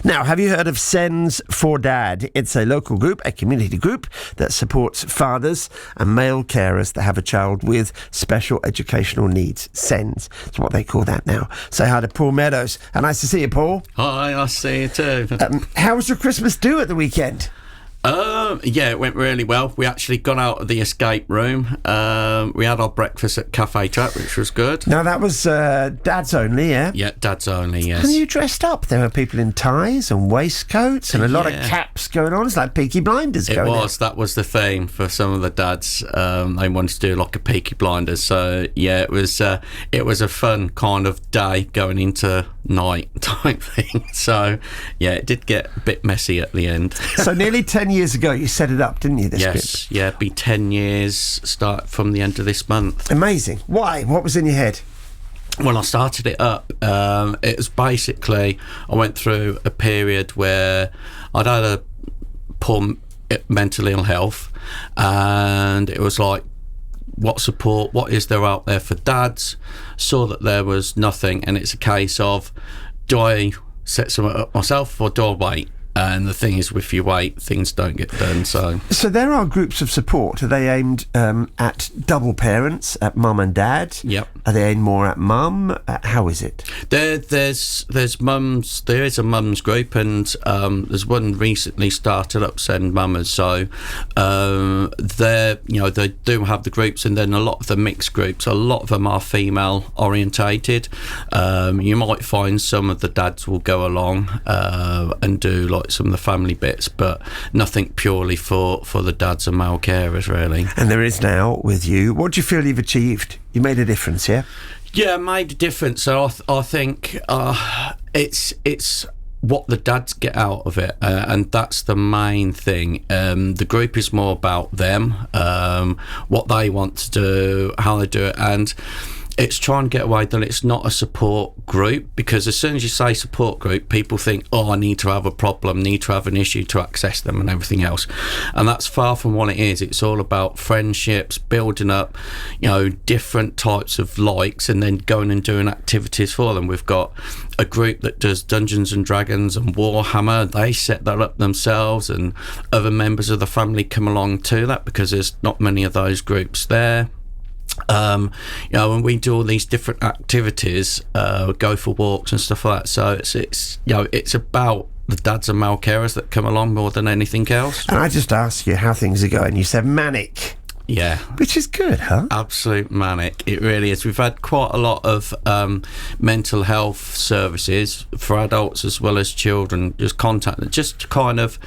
Now, have you heard of Sens for Dad? It's a local group, a community group that supports fathers and male carers that have a child with special educational needs. Sens, that's what they call that now. Say hi to Paul Meadows. And nice to see you, Paul. Hi, nice to see you too. How was your Christmas do at the weekend? Yeah, it went really well. We actually got out of the escape room. We had our breakfast at Cafe Trap, which was good. Now, that was dads only, yeah? Yeah, dads only, yes. And you dressed up. There were people in ties and waistcoats and a lot of caps going on. It's like Peaky Blinders going on. That was the theme for some of the dads. They wanted to do like a Peaky Blinders. So, yeah, it was a fun kind of day going into night type thing. So, yeah, it did get a bit messy at the end. So, nearly 10 years ago, you set it up, didn't you, this group? Yeah, it'd be 10 years, start from the end of this month. Amazing. Why? What was in your head? Well, I started it up. It was basically, I went through a period where I'd had a poor mental ill health, and it was like, what support, what is there out there for dads? Saw that there was nothing, and it's a case of, do I set something up myself or do I wait? And the thing is, if you wait, things don't get done. So there are groups of support. Are they aimed at double parents, at mum and dad? Yep. Are they aimed more at mum? How is it? There's mums. There is a mums group, and there's one recently started up, Send Mamas. So they do have the groups, and then a lot of the mixed groups. A lot of them are female orientated. You might find some of the dads will go along and do like some of the family bits, but nothing purely for the dads and male carers, really. And there is now with you. What do you feel you've achieved? You made a difference, yeah? Yeah, made a difference. So I think it's what the dads get out of it, and that's the main thing. The group is more about them, what they want to do, how they do it, and it's trying to get away that it's not a support group, because as soon as you say support group, people think, oh, I need to have a problem, need to have an issue to access them and everything else. And that's far from what it is. It's all about friendships, building up, different types of likes, and then going and doing activities for them. We've got a group that does Dungeons and Dragons and Warhammer. They set that up themselves, and other members of the family come along to that because there's not many of those groups there. When we do all these different activities, go for walks and stuff like that. So it's about the dads and male carers that come along more than anything else. And I just asked you how things are going. You said manic. Yeah. Which is good, huh? Absolute manic. It really is. We've had quite a lot of mental health services for adults as well as children just contact, just to kind of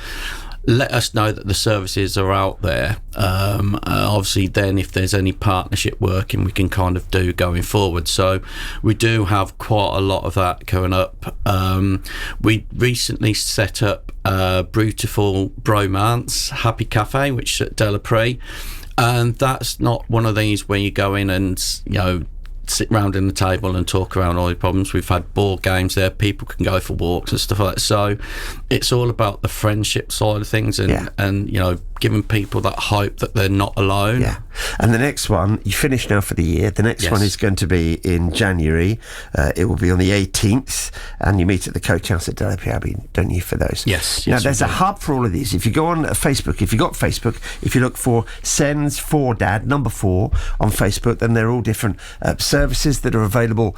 let us know that the services are out there. Obviously then if there's any partnership working, we can kind of do going forward. So we do have quite a lot of that going up. We recently set up Beautiful Bromance Happy Cafe, which is at Delapree, and that's not one of these where you go in and sit round in the table and talk around all your problems. We've had board games there, people can go for walks and stuff like that. So it's all about the friendship side of things, and giving people that hope that they're not alone. Yeah. And the next one, you finish now for the year. The next one is going to be in January. It will be on the 18th, and you meet at the Coach House at Delapree Abbey, don't you, for those? Yes. Now, there's a hub for all of these. If you go on Facebook, if you look for Sens for Dad, number 4 on Facebook, then they're all different services that are available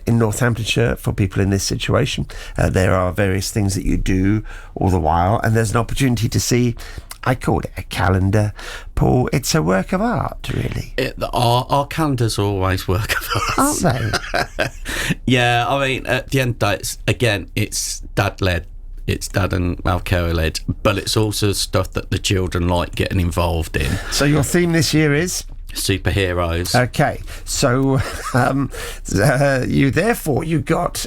in Northamptonshire for people in this situation. There are various things that you do all the while, and there's an opportunity to see, I call it a calendar, Paul. It's a work of art, really. Our calendars are always work of art. Aren't they? Yeah, I mean, at the end of the day, it's dad-led. It's dad and Malcara led, but it's also stuff that the children like getting involved in. So your theme this year is? Superheroes. Okay, so you got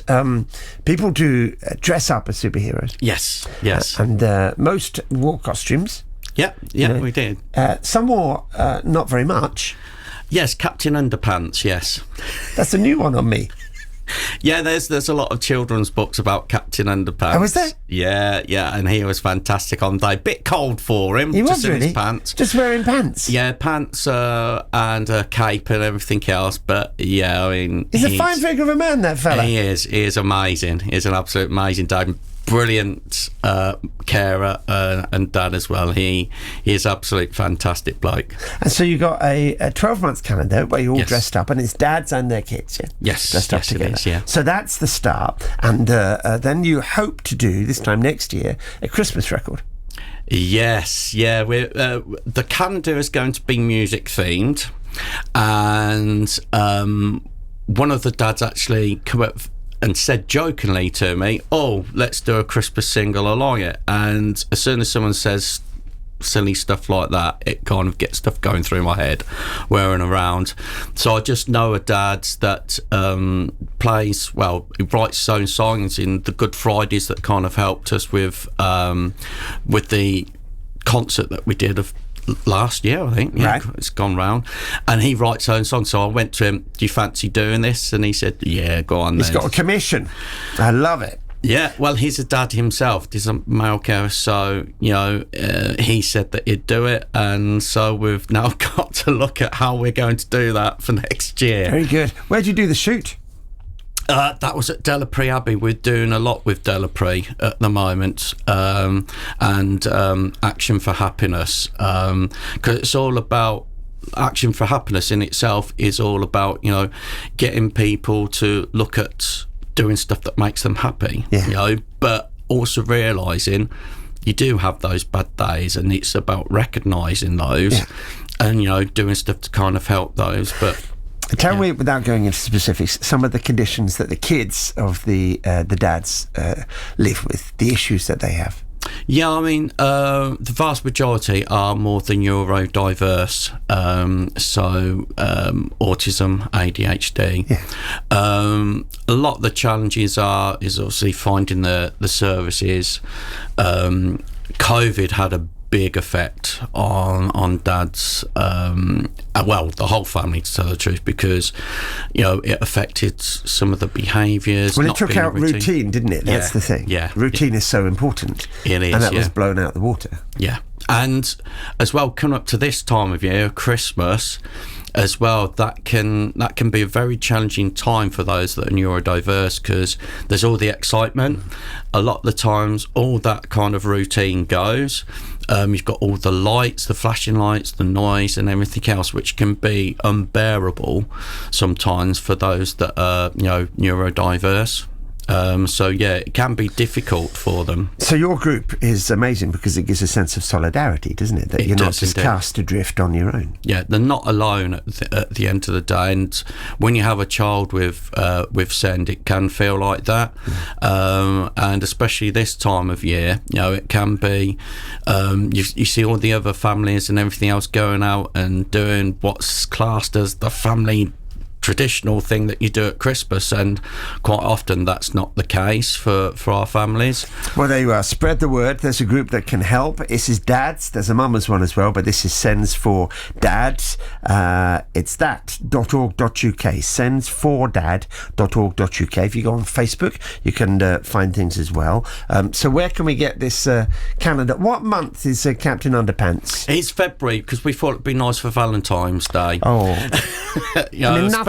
people to dress up as superheroes. Yes. And most wore costumes. Yeah, we did. Some wore not very much. Yes, Captain Underpants, yes. That's a new one on me. Yeah, there's a lot of children's books about Captain Underpants. Oh, is there? Yeah, and he was fantastic on day. Bit cold for him. He was just in really? his pants. Just wearing pants? Yeah, pants and a cape and everything else. But yeah, I mean, he's a fine figure of a man, that fella. He is amazing. He's an absolute amazing dad. brilliant carer and dad as well. He is absolute fantastic bloke. And so you got a 12-month calendar where you're all dressed up, and it's dads and their kids, yeah? Yes, dressed up together. It is, yeah. So that's the start, and then you hope to do, this time next year, a Christmas record. Yes, yeah. The calendar is going to be music themed, and one of the dads actually come up and said jokingly to me, "Oh, let's do a Christmas single along it." And as soon as someone says silly stuff like that, it kind of gets stuff going through my head, whirring around. So I just know a dad that he writes his own songs in the Good Fridays that kind of helped us with the concert that we did of last year, I think. Yeah, right. It's gone round, and he writes his own songs. So I went to him, "Do you fancy doing this?" And he said, "Yeah, go on." He's got a commission. I love it. Yeah, well, he's a dad himself. He's a male carer, so he said that he'd do it, and so we've now got to look at how we're going to do that for next year. Very good. Where'd you do the shoot? That was at Delapree Abbey. We're doing a lot with Delapree at the moment, and Action for Happiness, because it's all about Action for Happiness in itself is all about getting people to look at doing stuff that makes them happy, but also realising you do have those bad days, and it's about recognising those and doing stuff to kind of help those. But tell me, without going into specifics, some of the conditions that the kids of the dads live with, the issues that they have. Yeah, I mean, the vast majority are more than neurodiverse, so autism, ADHD. Yeah. A lot of the challenges is obviously finding the services. COVID had a big effect on dads, the whole family, to tell the truth, because it affected some of the behaviours. Well, it took out routine, didn't it? That's the thing. Yeah, routine is so important. It is, and that was blown out the water. Yeah, and as well, coming up to this time of year, Christmas, as well, that can be a very challenging time for those that are neurodiverse, because there's all the excitement. A lot of the times, all that kind of routine goes. You've got all the lights, the flashing lights, the noise, and everything else, which can be unbearable sometimes for those that are neurodiverse. So yeah, it can be difficult for them. So your group is amazing because it gives a sense of solidarity, doesn't it? That you're not just cast adrift on your own. Yeah, they're not alone at the end of the day. And when you have a child with SEND, it can feel like that. And especially this time of year, it can be. You see all the other families and everything else going out and doing what's classed as the family traditional thing that you do at Christmas, and quite often that's not the case for our families. Well, there you are. Spread the word. There's a group that can help. This is dads. There's a mama's one as well, but this is Sends for Dads. It's that.org.uk, sendsfordad.org.uk. If you go on Facebook, you can find things as well. So where can we get this calendar? What month is Captain Underpants? It's February, because we thought it'd be nice for Valentine's Day. Oh.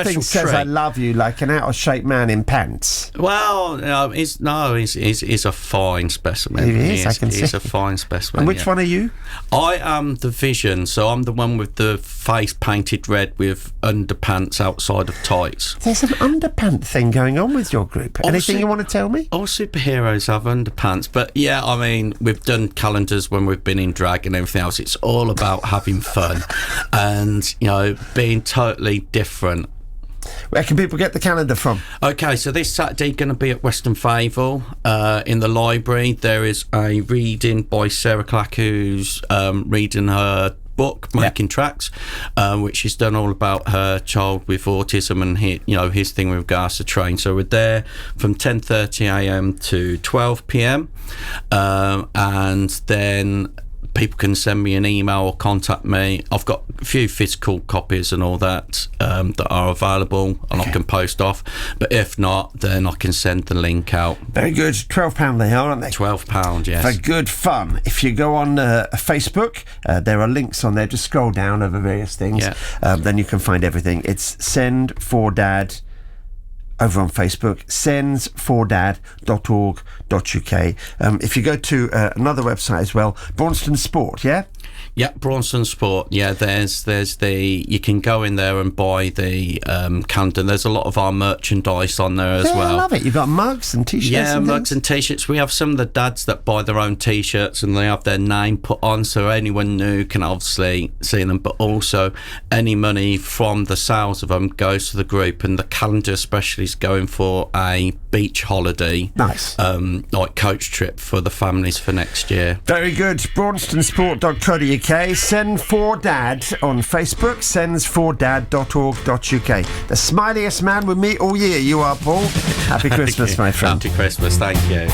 Nothing says treat. I love you like an out-of-shape man in pants. Well, he's a fine specimen. He is, I can see. He's a fine specimen. And which one are you? I am the Vision, so I'm the one with the face painted red with underpants outside of tights. There's an underpant thing going on with your group. Anything you want to tell me? All superheroes have underpants, but yeah, I mean, we've done calendars when we've been in drag and everything else. It's all about having fun and, being totally different. Where can people get the calendar from? Okay, so this Saturday going to be at Western Fayville in the library. There is a reading by Sarah Clack, who's reading her book, Making Tracks, which she's done all about her child with autism and his thing with regards to train. So we're there from 10:30am to 12pm, and then people can send me an email or contact me. I've got a few physical copies and all that that are available, and I can post off. But if not, then I can send the link out. Very good. £12 they are, aren't they? £12, yes. For good fun. If you go on Facebook, there are links on there. Just scroll down over various things. Yeah. Then you can find everything. It's Send for Dad. over on Facebook, sends4dad.org.uk. If you go to another website as well, Braunston Sport, yeah? Yeah, Braunston Sport. Yeah, there's you can go in there and buy the calendar. There's a lot of our merchandise on there as well. I love it. You've got mugs and t-shirts. Yeah, and mugs and t-shirts. We have some of the dads that buy their own t-shirts and they have their name put on, so anyone new can obviously see them. But also, any money from the sales of them goes to the group, and the calendar especially is going for a beach holiday. Nice. Like coach trip for the families for next year. Very good. Braunstonsport.co.uk. Send4Dad on Facebook, sends4dad.org.uk. The smiliest man we meet all year. You are, Paul. Happy Christmas, my friend. Happy Christmas. Thank you.